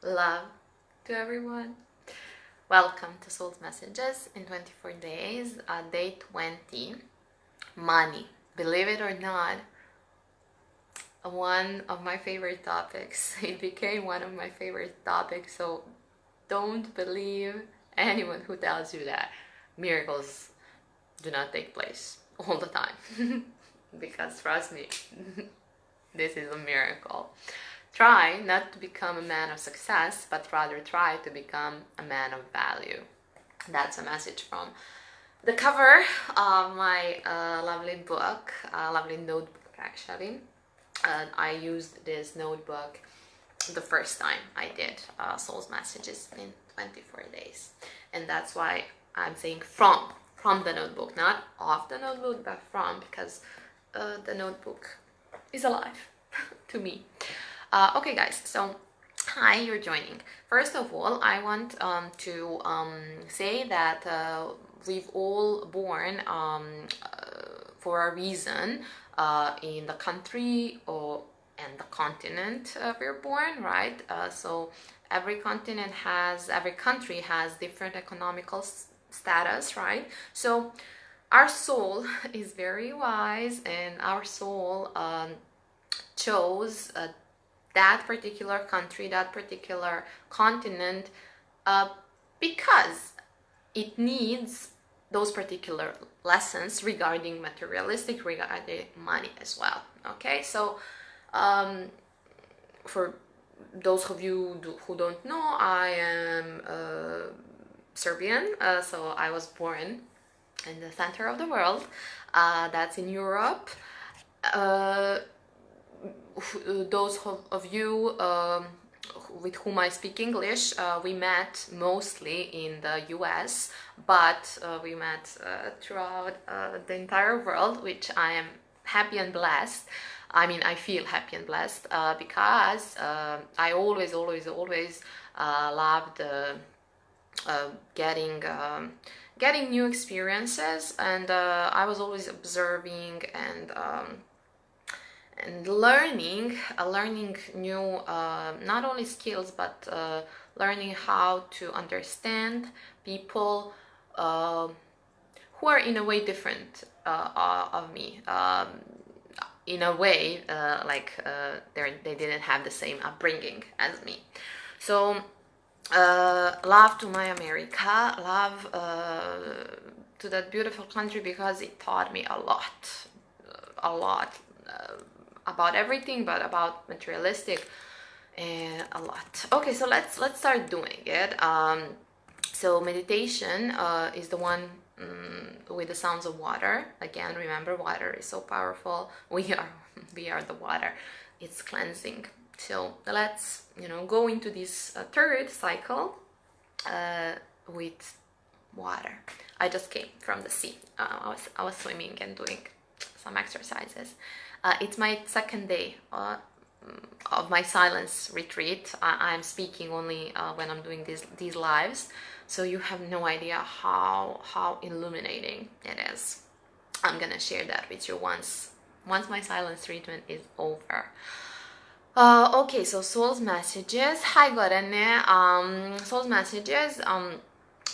Love to everyone. Welcome to Soul's Messages in 24 days, day 20. Money. Believe it or not, one of my favorite topics. It became one of my favorite topics, so don't believe anyone who tells you that miracles do not take place all the time. Because trust me, this is a miracle. Try not to become a man of success, but rather try to become a man of value. That's a message from the cover of my lovely book, lovely notebook actually. I used this notebook the first time I did Soul's Messages in 24 days. And that's why I'm saying from the notebook, not off the notebook, but from, because the notebook is alive to me. Okay guys, so hi, you're joining. First of all, I want to say that we've all born for a reason in the country and the continent we're born, right? So every country has different economical status, right? So our soul is very wise, and our soul chose that particular country, that particular continent, because it needs those particular lessons regarding materialistic, regarding money as well. Okay, so for those of you who don't know, I am Serbian, so I was born in the center of the world, that's in Europe. Those of you with whom I speak English, we met mostly in the US, but we met throughout the entire world, which I am happy and blessed. I mean, I feel happy and blessed because I always loved getting new experiences, and I was always observing and learning new not only skills, but learning how to understand people who are in a way different of me, in a way they didn't have the same upbringing as me. So love to my America, love to that beautiful country, because it taught me a lot about everything, but about materialistic a lot. Okay, so let's start doing it. So meditation is the one with the sounds of water. Again, remember, water is so powerful. We are the water. It's cleansing. So let's go into this third cycle with water. I just came from the sea. I was swimming and doing some exercises. It's my second day of my silence retreat. I'm speaking only when I'm doing these lives, so you have no idea how illuminating it is. I'm gonna share that with you once my silence treatment is over. Okay, so Soul's Messages. Hi Gorane. Soul's Messages.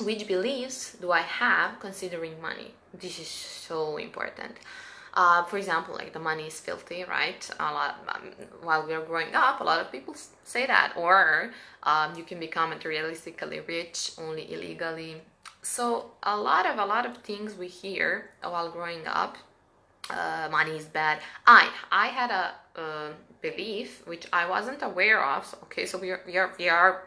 Which beliefs do I have considering money? This is so important. For example, like the money is filthy, right? While we're growing up, a lot of people say that, or you can become materialistically rich only illegally. So a lot of things we hear while growing up. Money is bad. I had a belief which I wasn't aware of. Okay, so we are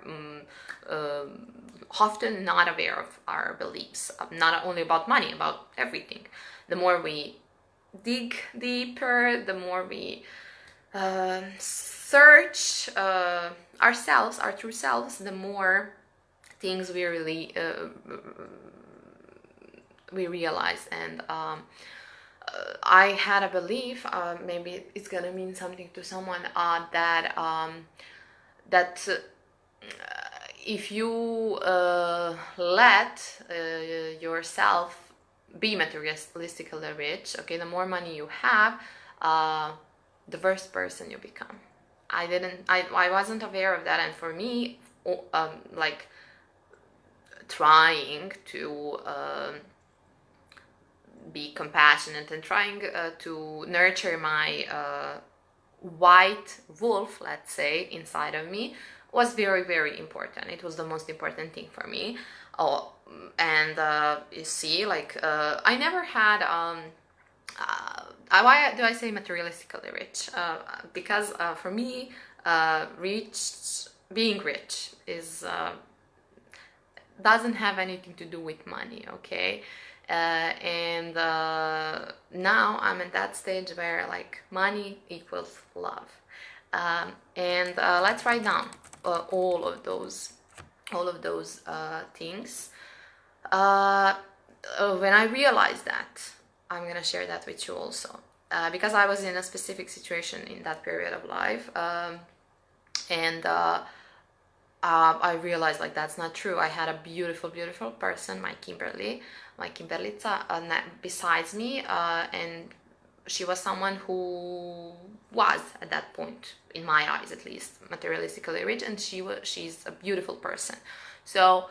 often not aware of our beliefs, not only about money, about everything. The more we dig deeper, the more we search ourselves, our true selves, the more things we really we realize. And I had a belief, maybe it's gonna mean something to someone, that if you let yourself be materialistically rich, okay, the more money you have, the worse person you become. I wasn't aware of that, and for me, like trying to be compassionate and trying to nurture my white wolf, let's say, inside of me was very, very important. It was the most important thing for me. Oh, and you see, like I never had why do I say materialistically rich? Because for me, being rich is doesn't have anything to do with money, okay? And now I'm at that stage where like money equals love. And let's write down all of those things. When I realized that, I'm gonna share that with you also, because I was in a specific situation in that period of life, and I realized like that's not true. I had a beautiful, beautiful person, my Kimberlita, besides me, and she was someone who was at that point, in my eyes at least, materialistically rich, and she's a beautiful person. So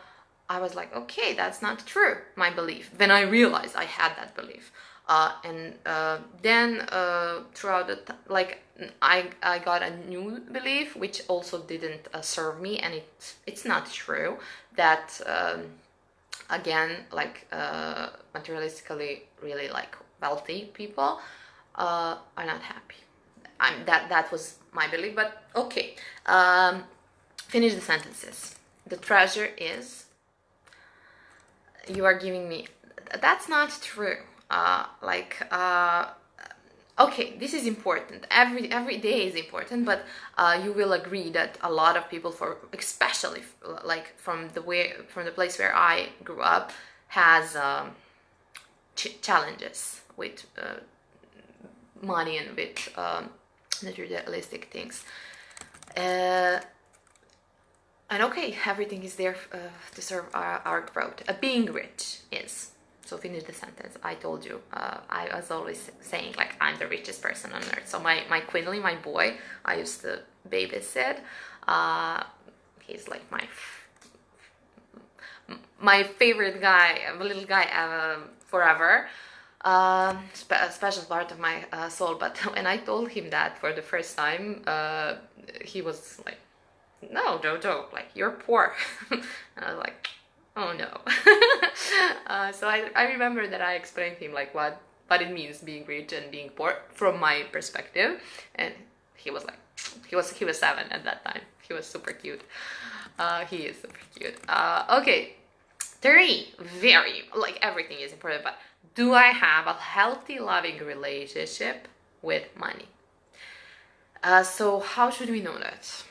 I was like, okay, that's not true, my belief. Then I realized I had that belief. And then throughout like I got a new belief which also didn't serve me, and it's not true that again, like materialistically really like wealthy people are not happy. That was my belief, but okay. Finish the sentences. The treasure is, you are giving me, that's not true. Okay, this is important. Every day is important, but you will agree that a lot of people, especially like from the place where I grew up, has challenges with money and with materialistic things. And okay, everything is there to serve our growth. Being rich is. So finish the sentence. I told you, I was always saying like I'm the richest person on earth. So my Quinley, my boy, I used to babysit. He's like my favorite guy, little guy forever. A special part of my soul. But when I told him that for the first time, he was like, "No, Jojo, like you're poor." And I was like, oh no. So I remember that I explained to him like what it means being rich and being poor from my perspective, and he was like, he was 7 at that time. He was super cute. He is super cute. Okay, 3, very, like everything is important, but do I have a healthy, loving relationship with money? So how should we know that?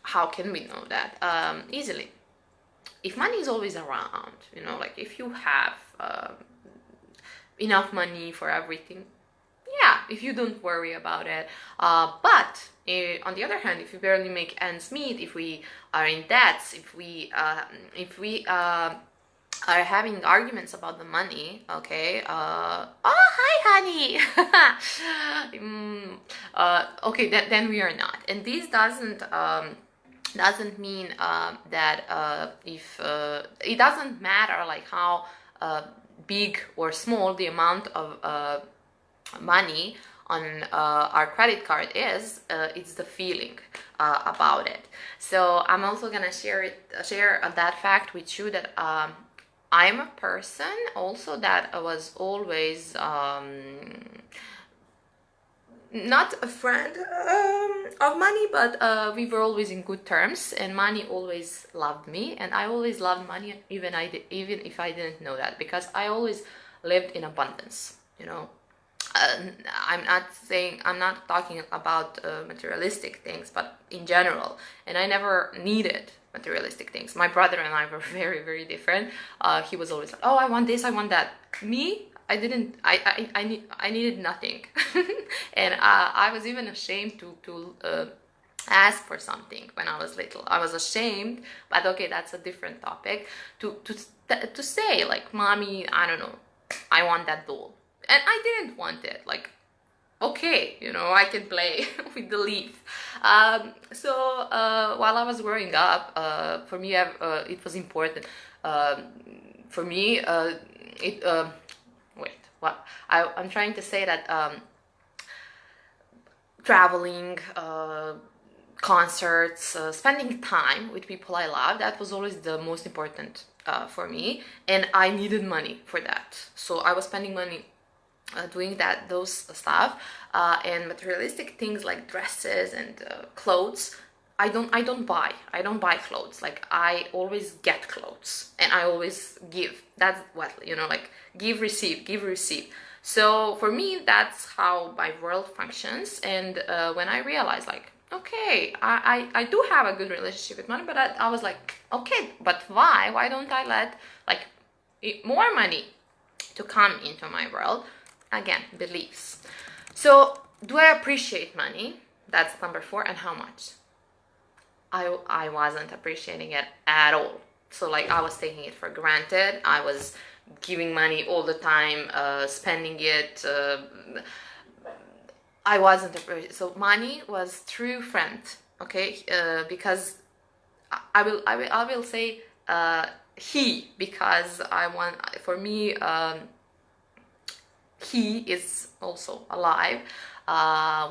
How can we know that? Easily. If money is always around, you know, like if you have enough money for everything, yeah, if you don't worry about it. But on the other hand, if you barely make ends meet, if we are in debts, if we are having arguments about the money, okay, oh, hi honey. Okay, then we are not, and this doesn't mean that if it doesn't matter like how big or small the amount of money on our credit card is, it's the feeling about it. So I'm also gonna share that fact with you, that I'm a person also that was always not a friend of money, but we were always in good terms, and money always loved me, and I always loved money, even if I didn't know that, because I always lived in abundance, you know. I'm not talking about materialistic things, but in general, and I never needed materialistic things. My brother and I were very, very different. He was always like, oh, I want this, I want that. Me, I didn't. I needed nothing, and I was even ashamed to ask for something when I was little. I was ashamed, but okay, that's a different topic. To say like, mommy, I don't know, I want that doll, and I didn't want it. Like, okay, you know, I can play with the leaf. While I was growing up, for me, it was important. For me, it wait. What I'm trying to say that traveling, concerts, spending time with people I love, that was always the most important for me, and I needed money for that. So I was spending money doing those stuff, and materialistic things like dresses and clothes. I don't buy clothes. Like, I always get clothes, and I always give. That's what, like, give, receive, give, receive. So for me, that's how my world functions. And when I realized, like, okay, I do have a good relationship with money, but I was like, okay, but why don't I let, like, more money to come into my world? Again, beliefs. So do I appreciate money? That's number 4. And how much? I wasn't appreciating it at all. So, like, I was taking it for granted. I was giving money all the time, spending it. I wasn't appreciating. So money was true friend. Okay, because I will say he, because I want, for me, he is also alive.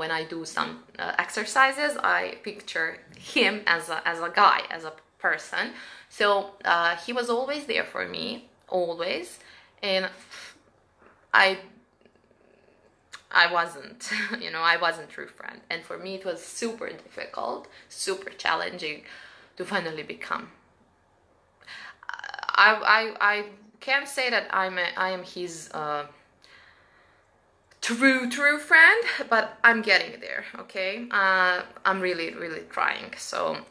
When I do some exercises, I picture him as a guy, as a person. So he was always there for me, always, and I wasn't, I wasn't true friend. And for me, it was super difficult, super challenging to finally become. I can't say that I am his true friend, but I'm getting there. Okay, I'm really trying. So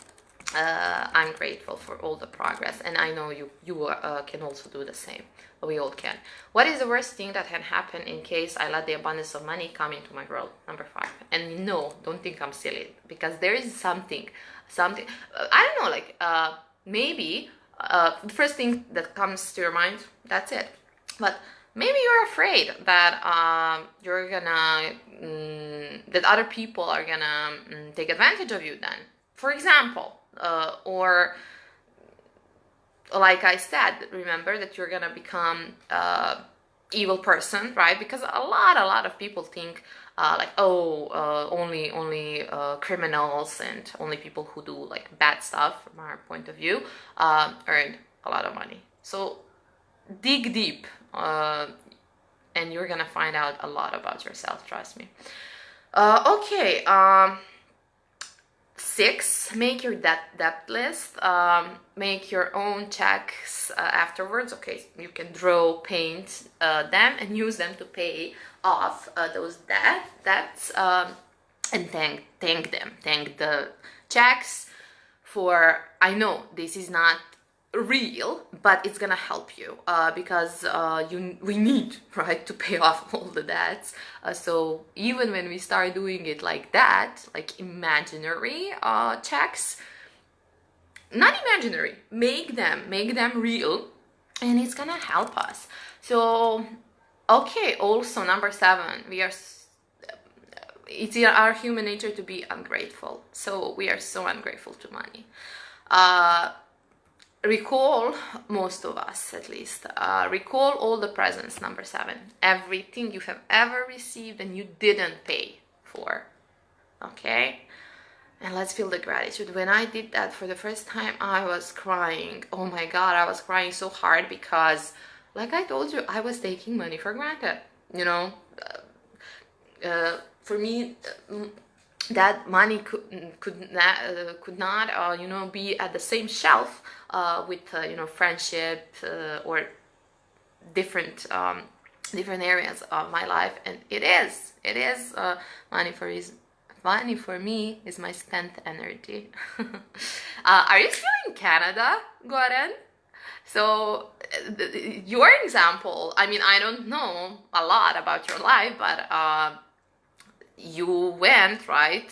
I'm grateful for all the progress, and I know you can also do the same. We all can. What is the worst thing that can happen in case I let the abundance of money come into my world? Number 5. And no, don't think I'm silly, because there is something. I don't know, like maybe the first thing that comes to your mind, that's it. But maybe you're afraid that you're gonna that other people are gonna take advantage of you. Then, for example, or like I said, remember that you're gonna become evil person, right? Because a lot of people think like, oh, only criminals and only people who do like bad stuff, from our point of view, earn a lot of money. So dig deep, and you're gonna find out a lot about yourself, trust me. Okay, 6, make your debt list. Make your own checks afterwards. Okay, you can draw, paint them, and use them to pay off those debts, and thank them. Thank the checks for, I know this is not real, but it's gonna help you because we need, right, to pay off all the debts. So even when we start doing it like that, like imaginary checks, not imaginary, make them real, and it's gonna help us. So okay, also number 7, it's our human nature to be ungrateful. So we are so ungrateful to money. Recall, most of us at least, recall all the presents, number 7. Everything you have ever received and you didn't pay for. Okay? And let's feel the gratitude. When I did that for the first time, I was crying. Oh my God, I was crying so hard because, like I told you, I was taking money for granted. For me, that money could not be at the same shelf with friendship or different areas of my life. And it is money for me is my spent energy. Are you still in Canada, Goran? So your example, I mean, I don't know a lot about your life, but you went, right,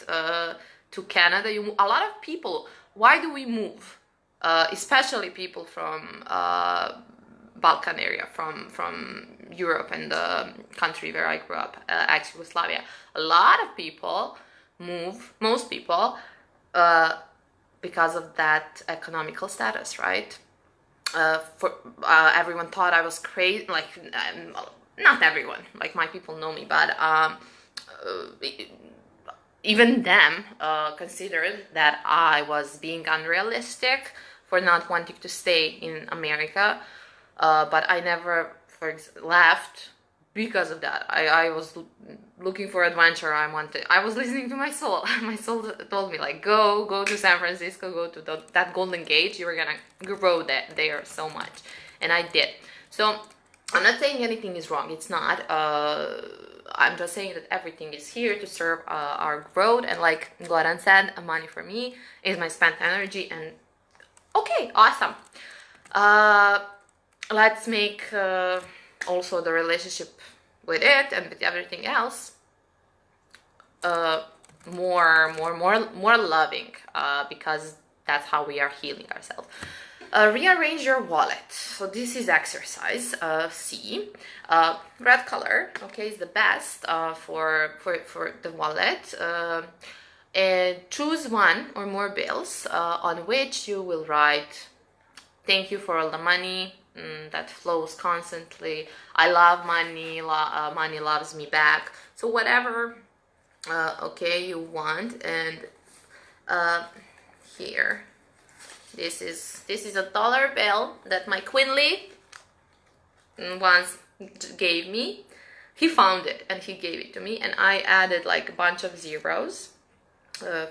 to Canada. A lot of people, why do we move? Especially people from Balkan area, from Europe and the country where I grew up, ex-Yugoslavia. A lot of people move, most people, because of that economical status, right? For everyone thought I was crazy, like not everyone, like my people know me, but even them considered that I was being unrealistic for not wanting to stay in America. But I never left because of that. I was looking for adventure. I was listening to my soul. My soul told me, like, go to San Francisco, go to that Golden Gate. You're gonna grow there so much, and I did. So I'm not saying anything is wrong. It's not. I'm just saying that everything is here to serve our growth. And like Goran said, money for me is my spent energy. And okay, awesome. Let's make also the relationship with it and with everything else more loving, because that's how we are healing ourselves. Rearrange your wallet. So this is exercise C. Red color, okay, is the best for the wallet. And choose one or more bills on which you will write, thank you for all the money that flows constantly. I love money. Money loves me back. So whatever, okay, you want. And here, this is a dollar bill that my Quinley once gave me. He found it and he gave it to me, and I added like a bunch of zeros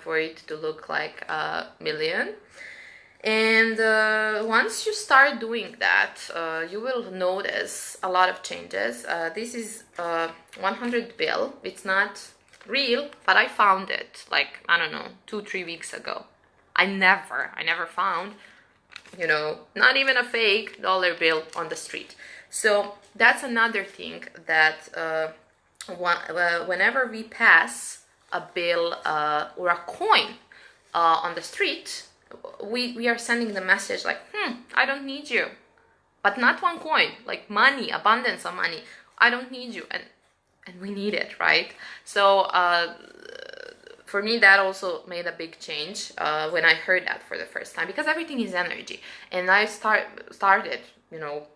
for it to look like a million. And once you start doing that, you will notice a lot of changes. This is a 100 bill. It's not real, but I found it like, I don't know, 2-3 weeks ago. I never found, not even a fake dollar bill on the street. So that's another thing that whenever we pass a bill or a coin on the street, we are sending the message like, I don't need you. But not one coin, like money, abundance of money. I don't need you, and we need it, right? So for me, that also made a big change when I heard that for the first time, because everything is energy. And I started,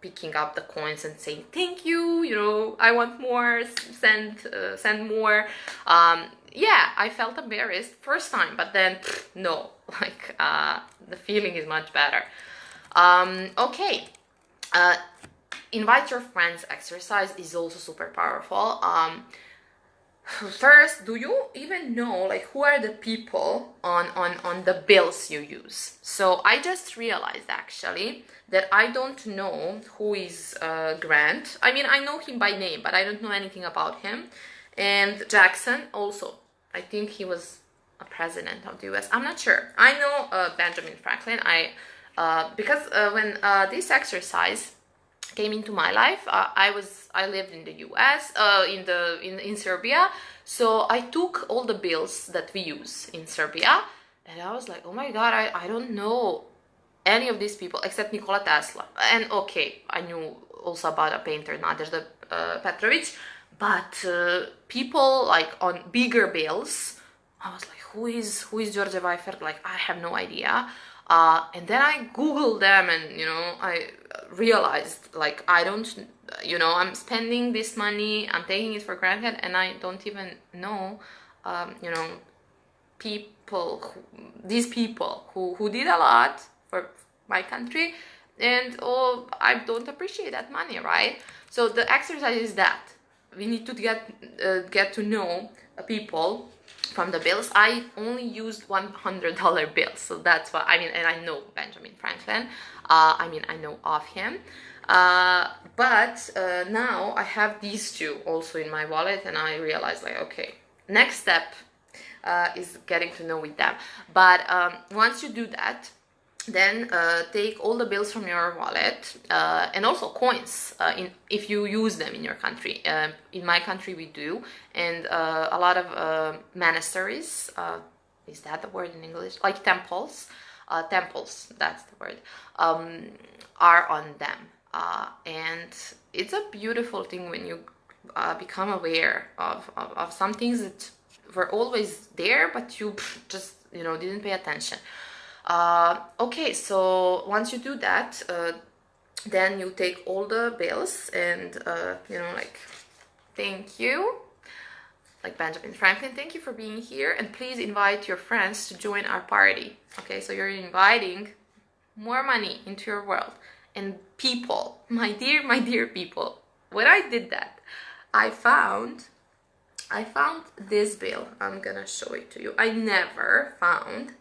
picking up the coins and saying, thank you, I want more, send more. Yeah, I felt embarrassed first time, but then no, like the feeling is much better. Okay, invite your friends exercise is also super powerful. First, do you even know like who are the people on the bills you use? So I just realized actually that I don't know who is Grant. I mean, I know him by name, but I don't know anything about him. And Jackson also, I think he was a president of the US. I'm not sure. I know Benjamin Franklin. Because when this exercise came into my life, I lived in the US, in Serbia. So I took all the bills that we use in Serbia, and I was like, oh my god, I don't know any of these people except Nikola Tesla. And okay, I knew also about a painter, Nadezhda Petrovic. But people like on bigger bills, I was like, who is George Weifert? Like, I have no idea. And then I Googled them, and I realized like I don't, I'm spending this money, I'm taking it for granted, and I don't even know, these people who did a lot for my country, and I don't appreciate that money, right? So the exercise is that we need to get to know people from the bills. I only used $100 bills, so that's why. I mean, and I know Benjamin Franklin. I know of him. But now I have these two also in my wallet, and I realized like, okay, next step is getting to know with them. But once you do that, then take all the bills from your wallet and also coins if you use them in your country. In my country we do, and a lot of monasteries, is that the word in English? Like temples, that's the word, are on them. And it's a beautiful thing when you become aware of some things that were always there, but you just, you know, didn't pay attention. Okay, so once you do that, then you take all the bills and, you know, like, thank you, like Benjamin Franklin, thank you for being here, and please invite your friends to join our party. Okay, so you're inviting more money into your world. And people, my dear people, when I did that, I found this bill. I'm gonna show it to you. I never found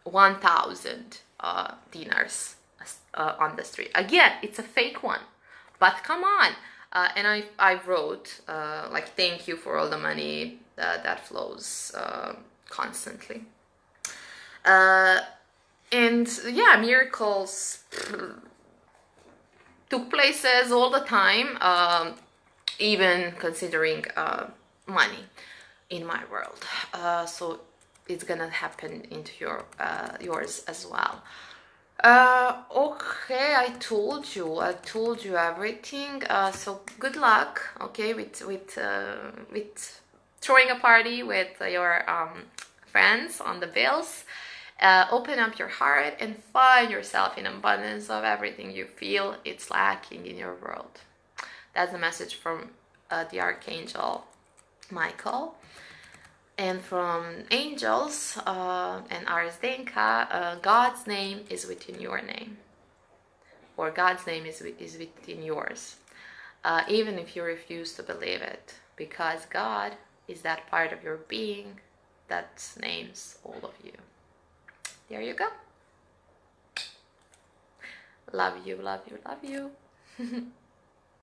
1,000 dinars on the street. Again, it's a fake one, but come on. And I wrote like, thank you for all the money that flows constantly. And yeah, miracles took places all the time, even considering money in my world. So it's gonna happen into yours as well. Okay, I told you everything. So good luck, okay, with throwing a party with your friends on the bills. Open up your heart and find yourself in abundance of everything you feel it's lacking in your world. That's the message from the Archangel Michael. And from angels and Ars Denka, God's name is within your name, or God's name is within yours, even if you refuse to believe it, because God is that part of your being that names all of you. There you go. Love you, love you, love you.